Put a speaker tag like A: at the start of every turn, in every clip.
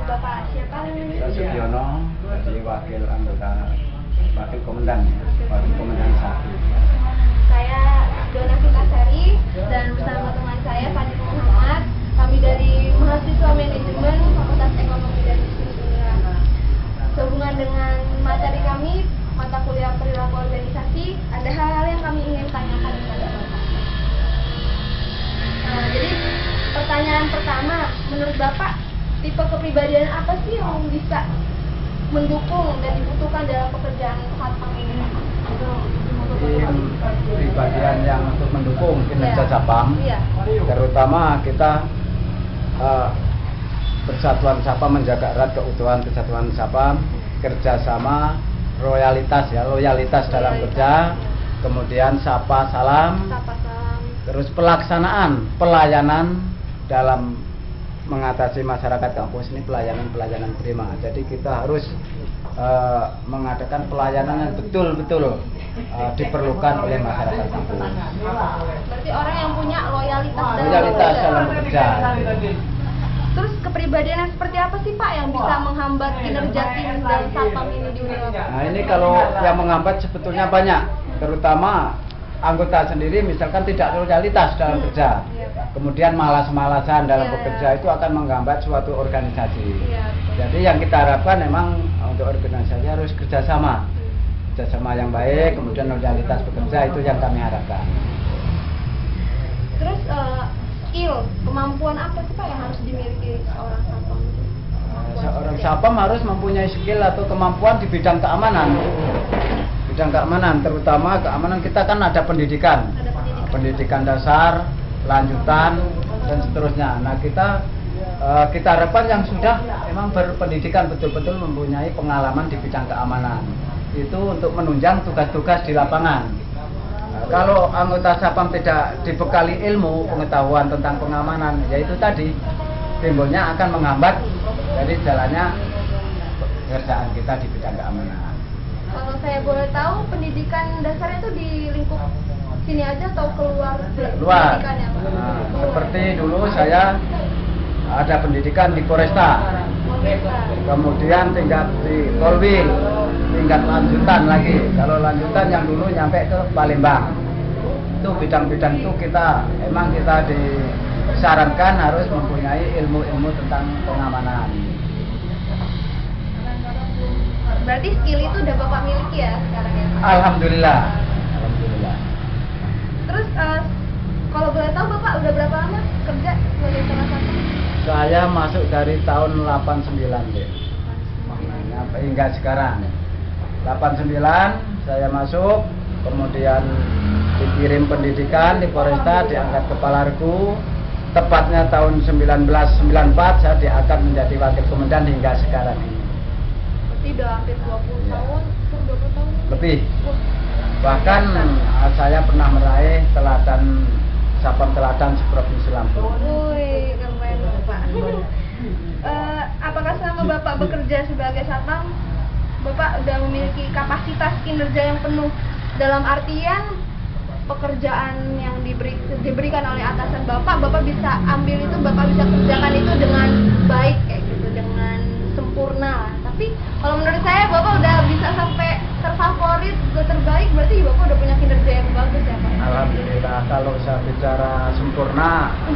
A: Bapak siapa namanya?
B: Saya Sugiono, jadi wakil anggota, wakil komandan 1.
A: Saya Dona Fitasari dan bersama teman saya Fadil Muhammad. Kami dari mahasiswa manajemen Fakultas Ekonomi dan Bisnis UNIRA. Sehubungan dengan materi kami, mata kuliah perilaku organisasi, ada hal-hal yang kami ingin tanyakan kepada Bapak. Jadi pertanyaan pertama, menurut Bapak, tipe kepribadian apa sih yang bisa mendukung dan dibutuhkan dalam pekerjaan satpam ini?
B: Pribadian yang untuk mendukung kinerja satpam, terutama kita persatuan satpam, menjaga erat keutuhan kesatuan satpam, kerjasama, loyalitas dalam kerja, kemudian sapa salam, terus pelaksanaan pelayanan dalam mengatasi masyarakat kampus ini, pelayanan prima. Jadi kita harus mengadakan pelayanan yang betul-betul diperlukan oleh masyarakat kampus.
A: Berarti orang yang punya loyalitas
B: dalam bekerja.
A: Terus kepribadian yang seperti apa sih Pak yang bisa menghambat kinerja tim dan satpam ini di UNIRA?
B: Nah ini kalau yang menghambat sebetulnya banyak, terutama anggota sendiri misalkan tidak loyalitas dalam kerja, kemudian malas-malasan dalam bekerja, itu akan menghambat suatu organisasi. Jadi yang kita harapkan memang untuk organisasi harus kerjasama yang baik, kemudian loyalitas bekerja, itu yang kami harapkan.
A: Terus skill, kemampuan apa sih Pak yang harus dimiliki seorang satpam?
B: Seorang satpam harus mempunyai skill atau kemampuan di bidang keamanan. Terutama keamanan, kita kan ada pendidikan. Pendidikan dasar, lanjutan, dan seterusnya. Nah kita harapkan yang sudah memang berpendidikan, betul-betul mempunyai pengalaman di bidang keamanan, itu untuk menunjang tugas-tugas di lapangan. Nah, kalau anggota satpam tidak dibekali ilmu pengetahuan tentang pengamanan, yaitu tadi timbulnya akan menghambat dari jalannya pekerjaan kita di bidang keamanan.
A: Kalau saya boleh tahu, pendidikan dasar itu di lingkup sini aja atau keluar? Pendidikannya, Pak?
B: Nah, seperti dulu saya ada pendidikan di Polresta, kemudian tingkat di Polwil, tingkat lanjutan lagi. Kalau lanjutan yang dulu nyampe ke Palembang, itu bidang-bidang itu kita disarankan harus mempunyai ilmu-ilmu tentang pengamanan.
A: Berarti skill itu udah Bapak miliki ya sekarang ya Pak?
B: Alhamdulillah.
A: Terus kalau boleh tahu Bapak udah berapa lama kerja sebagai salah satu?
B: Saya masuk dari tahun 89 deh. Sampai hingga sekarang. 89 saya masuk, kemudian dikirim pendidikan di Polresta, diangkat kepala regu. Tepatnya tahun 1994 saya diangkat menjadi wakil komandan hingga sekarang ini.
A: Berarti udah hampir 20 tahun, 20 tahun
B: lebih. Bahkan saya pernah meraih satpam teladan seprovinsi Lampung.
A: Wih, keren Bapak. Apakah selama Bapak bekerja sebagai satpam, Bapak udah memiliki kapasitas kinerja yang penuh, dalam artian pekerjaan yang diberikan oleh atasan Bapak bisa ambil itu, Bapak bisa kerjakan itu dengan baik kayak gitu, dengan sempurna. Tapi kalau menurut saya Bapak udah bisa sampai terfavorit, juga terbaik, berarti Bapak udah punya kinerja yang bagus ya Pak?
B: Alhamdulillah. Kalau saya bicara sempurna,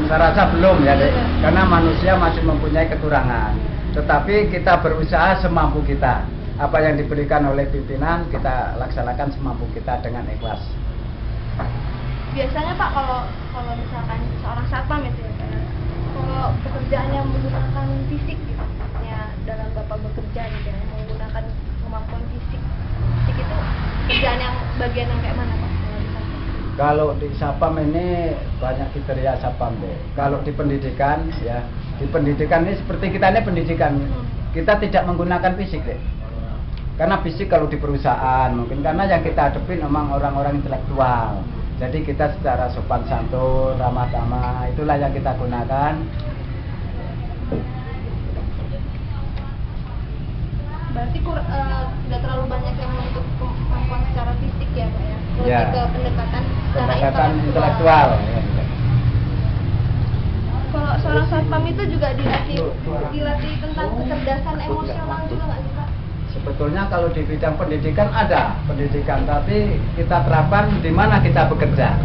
B: saya rasa belum ya Dek, karena manusia masih mempunyai kekurangan. Tetapi kita berusaha semampu kita. Apa yang diberikan oleh pimpinan kita laksanakan semampu kita dengan ikhlas.
A: Biasanya Pak, kalau misalkan seorang satpam itu ya, kalau pekerjaannya menggunakan fisik gitu, ya dalam Bapak bekerja gitu, menggunakan kemampuan fisik itu kerjaan yang bagian yang kayak mana Pak?
B: Kalau di satpam ini banyak kriteria satpam deh. Kalau di pendidikan ya, di pendidikan ini seperti kita ini pendidikan, kita tidak menggunakan fisik deh. Karena fisik kalau di perusahaan mungkin karena yang kita hadapin memang orang-orang intelektual. Jadi kita secara sopan santun, ramah tamah, itulah yang kita gunakan.
A: Berarti tidak terlalu banyak yang menuntut kemampuan secara fisik ya Pak ya? Lebih ke pendekatan secara intelektual.
B: Ya.
A: Kalau seorang satpam itu juga dilatih tentang kecerdasan emosional juga nggak sih Pak?
B: Sebetulnya kalau di bidang pendidikan ada pendidikan, tapi kita terapkan di mana kita bekerja.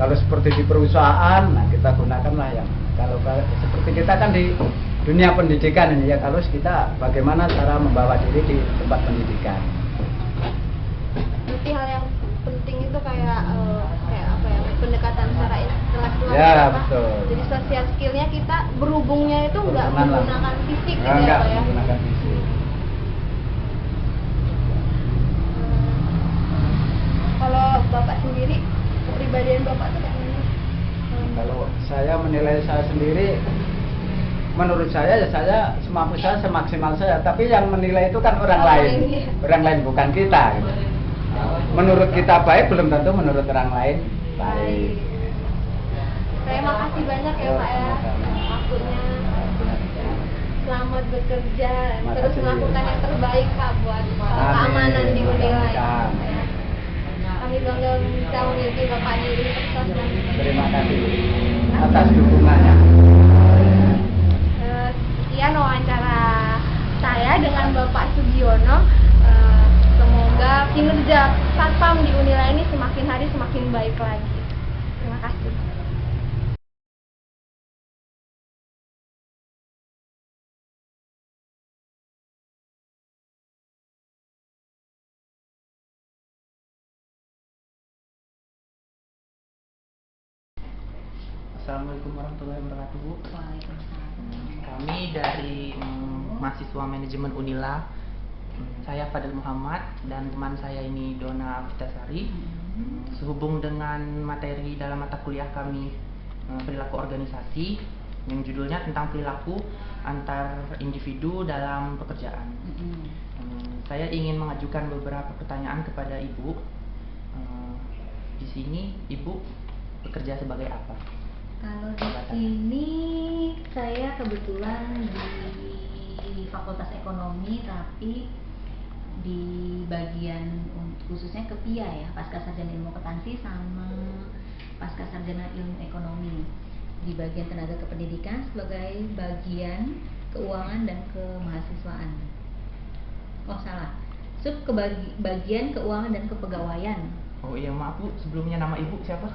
B: Kalau seperti di perusahaan, nah kita gunakanlah yang kalau seperti kita kan di dunia pendidikan ini ya, kalau kita bagaimana cara membawa diri di tempat pendidikan.
A: Berarti hal yang penting itu kayak apa ya, pendekatan secara intelektual
B: Ya,
A: Pak.
B: betul.
A: Jadi social skillnya kita berhubungnya itu nggak
B: Berkenalan.
A: menggunakan fisik gitu
B: Enggak
A: ya Pak ya.
B: menggunakan fisik.
A: Kalau Bapak sendiri, kepribadian Bapak tuh kayak gimana?
B: Kalau saya menilai saya sendiri, menurut saya ya saya semampu saya, semaksimal saya. Tapi yang menilai itu kan orang lain, orang lain bukan kita. Gitu. Menurut kita baik, belum tentu menurut orang lain baik.
A: Saya makasih banyak ya Pak ya waktunya. Selamat bekerja, terus
B: Makasih.
A: melakukan yang terbaik Pak buat keamanan di Unilai. Ya. Kami bangga bisa memiliki Bapak di Universitas Bandung.
B: Terima kasih atas dukungannya.
A: Sekian wawancara saya dengan Bapak Sugiono. Semoga kinerja Satpam di Unilai ini semakin hari semakin baik lagi. Terima kasih.
C: Assalamualaikum warahmatullahi wabarakatuh, Bu.
D: Waalaikumsalam.
C: Kami dari mahasiswa manajemen Unila. Saya Fadil Muhammad dan teman saya ini Dona Vitasari. Sehubung dengan materi dalam mata kuliah kami perilaku organisasi yang judulnya tentang perilaku antar individu dalam pekerjaan. Saya ingin mengajukan beberapa pertanyaan kepada Ibu. Di sini Ibu bekerja sebagai apa?
D: Kalau di sini saya kebetulan di Fakultas Ekonomi, tapi di bagian khususnya ke PIA ya, Pasca Sarjana Ilmu Akuntansi sama Pasca Sarjana Ilmu Ekonomi. Di bagian tenaga kependidikan sebagai bagian keuangan dan kemahasiswaan. Oh salah, bagian keuangan dan kepegawaian.
C: Oh iya, maaf Bu, sebelumnya nama Ibu siapa?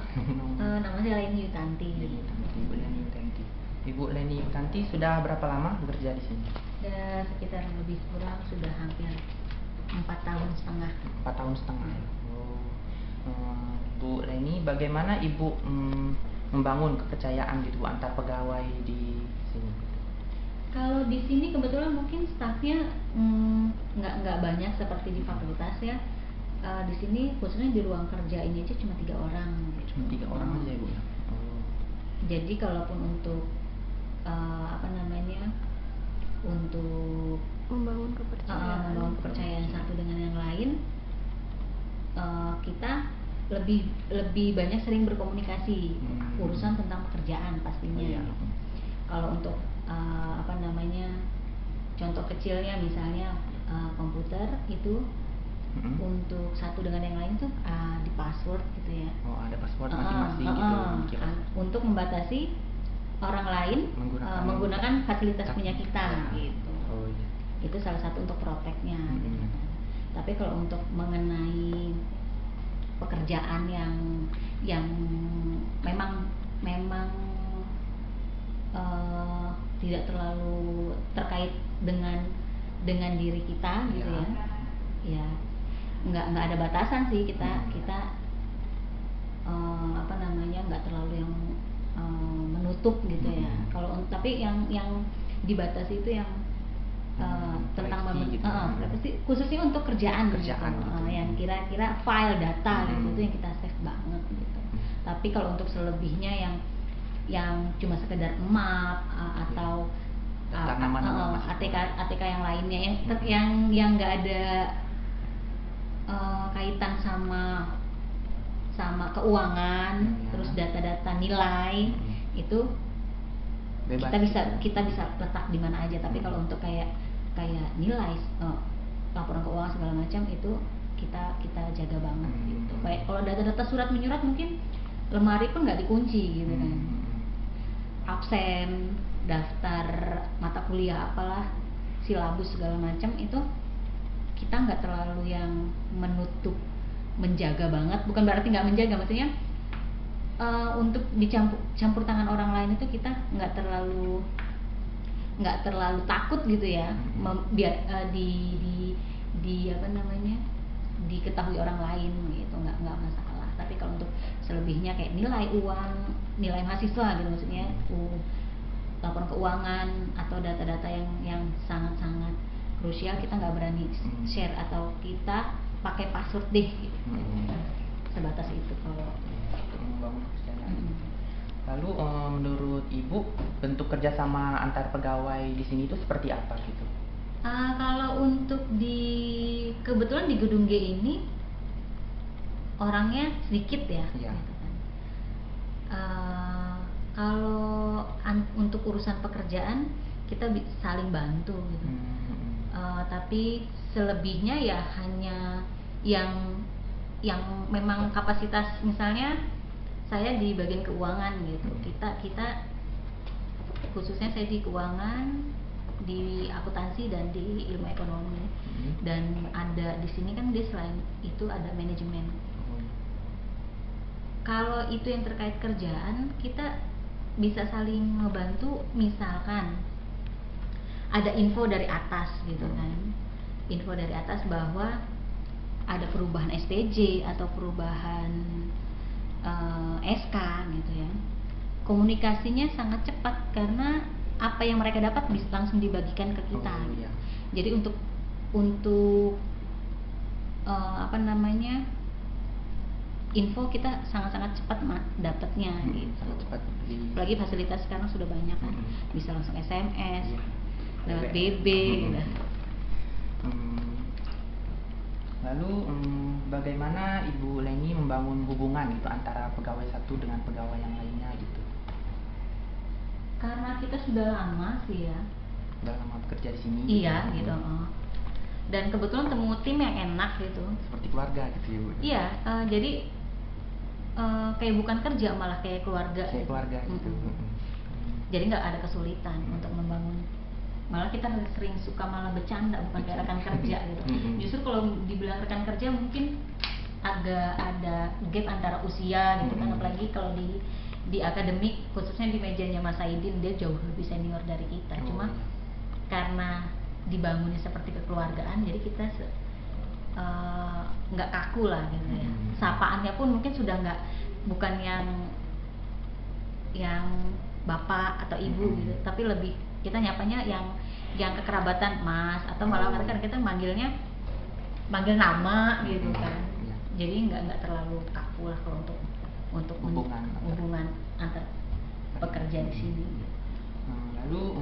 D: Nama saya Leni Yutanti.
C: Ibu Leni Yutanti. Ibu Leni Yutanti sudah berapa lama bekerja di sini?
D: Dan sekitar lebih kurang sudah hampir 4 tahun setengah.
C: 4 tahun setengah. Bu Leni, bagaimana Ibu membangun kepercayaan gitu Bu, antar pegawai di sini?
D: Kalau di sini kebetulan mungkin stafnya nggak banyak seperti di fakultas ya. Di sini khususnya di ruang kerja ini aja cuma 3 orang.
C: Cuma 3 orang aja ya Bu ya?
D: Jadi kalaupun untuk untuk
A: Membangun kepercayaan.
D: membangun kepercayaan satu dengan yang lain, kita lebih banyak sering berkomunikasi urusan tentang pekerjaan pastinya. Kalau untuk contoh kecilnya misalnya komputer itu untuk satu dengan yang lain tuh di password gitu ya.
C: Oh, ada password masing-masing gitu.
D: Untuk membatasi orang lain menggunakan fasilitas punya kita gitu.
C: Oh iya.
D: Itu salah satu untuk proteknya. Gitu. Tapi kalau untuk mengenai pekerjaan yang memang tidak terlalu terkait dengan diri kita gitu ya nggak ada batasan sih kita nggak terlalu yang menutup gitu ya. Kalau tapi yang dibatasi itu yang tentang
C: gitu.
D: khususnya untuk kerjaan gitu.
C: Gitu.
D: Yang kira-kira file data gitu itu yang kita save banget gitu. Tapi kalau untuk selebihnya yang cuma sekedar map atau ATK yang lainnya yang nggak ada kaitan sama keuangan, terus data-data nilai itu
C: Bebas.
D: kita bisa letak di mana aja. Tapi kalau untuk kayak nilai laporan keuangan segala macam itu kita jaga banget gitu. Kayak kalau data-data surat menyurat mungkin lemari pun nggak dikunci gitu kan. absen, daftar mata kuliah apalah, silabus segala macam itu kita nggak terlalu yang menutup, menjaga banget. Bukan berarti nggak menjaga, maksudnya untuk campur tangan orang lain itu kita nggak terlalu takut gitu ya, biar di apa namanya, diketahui orang lain gitu, nggak masalah. Tapi kalau untuk selebihnya kayak nilai uang, nilai mahasiswa gitu maksudnya, laporan keuangan atau data-data yang sangat-sangat krusial, kita nggak berani share, atau kita pakai password deh gitu. Sebatas itu kalau
C: membangun kepercayaan. Lalu menurut Ibu bentuk kerjasama antar pegawai di sini itu seperti apa gitu?
D: Kalau untuk kebetulan di gedung G ini orangnya sedikit ya.
C: Iya.
D: Gitu kan. Kalau untuk urusan pekerjaan kita saling bantu gitu. Tapi selebihnya ya hanya yang memang kapasitas, misalnya saya di bagian keuangan gitu. Kita khususnya saya di keuangan, di akuntansi dan di ilmu ekonomi. Dan ada di sini kan dia selain itu ada manajemen. Kalau itu yang terkait kerjaan, kita bisa saling membantu. Misalkan ada info dari atas gitu kan, info dari atas bahwa ada perubahan SPJ atau perubahan SK gitu ya, komunikasinya sangat cepat karena apa yang mereka dapat bisa langsung dibagikan ke kita.
C: Iya.
D: Jadi untuk apa namanya, info kita sangat-sangat cepat dapatnya gitu.
C: Sangat cepat.
D: Apalagi fasilitas sekarang sudah banyak kan, bisa langsung SMS,
C: Iya.
D: lewat BB gitu.
C: Lalu bagaimana Ibu Leni membangun hubungan gitu antara pegawai satu dengan pegawai yang lainnya gitu?
D: Karena kita sudah lama sih ya.
C: Udah lama bekerja di sini.
D: Iya gitu. Dan kebetulan temu tim yang enak gitu.
C: Seperti keluarga gitu ya Bu?
D: Iya, jadi kayak bukan kerja, malah kayak keluarga.
C: Kayak
D: gitu.
C: keluarga gitu.
D: Jadi nggak ada kesulitan untuk membangun. Malah kita sering suka malah bercanda, bukan kayak rekan kerja gitu. Justru kalau dibilang rekan kerja mungkin agak ada gap antara usia gitu kan, apalagi kalau di akademik, khususnya di mejanya Mas Aidin, dia jauh lebih senior dari kita. Cuma karena dibangunnya seperti kekeluargaan, jadi kita nggak kaku lah gitu ya. Sapaannya pun mungkin sudah bukan yang bapak atau ibu gitu, tapi lebih kita nyapanya yang kekerabatan Mas, atau malah kadang kita manggil nama gitu kan. Jadi nggak terlalu kaku lah kalau untuk hubungan antar pekerja di sini.
C: Lalu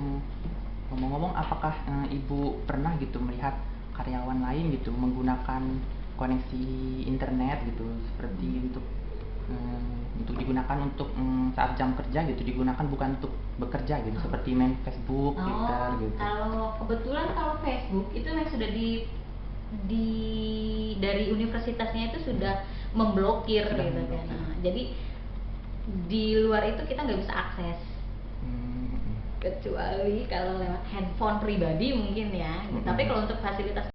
C: ngomong-ngomong, apakah Ibu pernah gitu melihat karyawan lain gitu menggunakan koneksi internet gitu, seperti untuk digunakan untuk saat jam kerja gitu, digunakan bukan untuk bekerja gitu, seperti main Facebook, Twitter gitu?
D: Kalau kebetulan kalau Facebook itu yang sudah dari universitasnya itu sudah memblokir gitu kan. Jadi di luar itu kita nggak bisa akses, kecuali kalau lewat handphone pribadi mungkin ya. Tapi kalau untuk fasilitas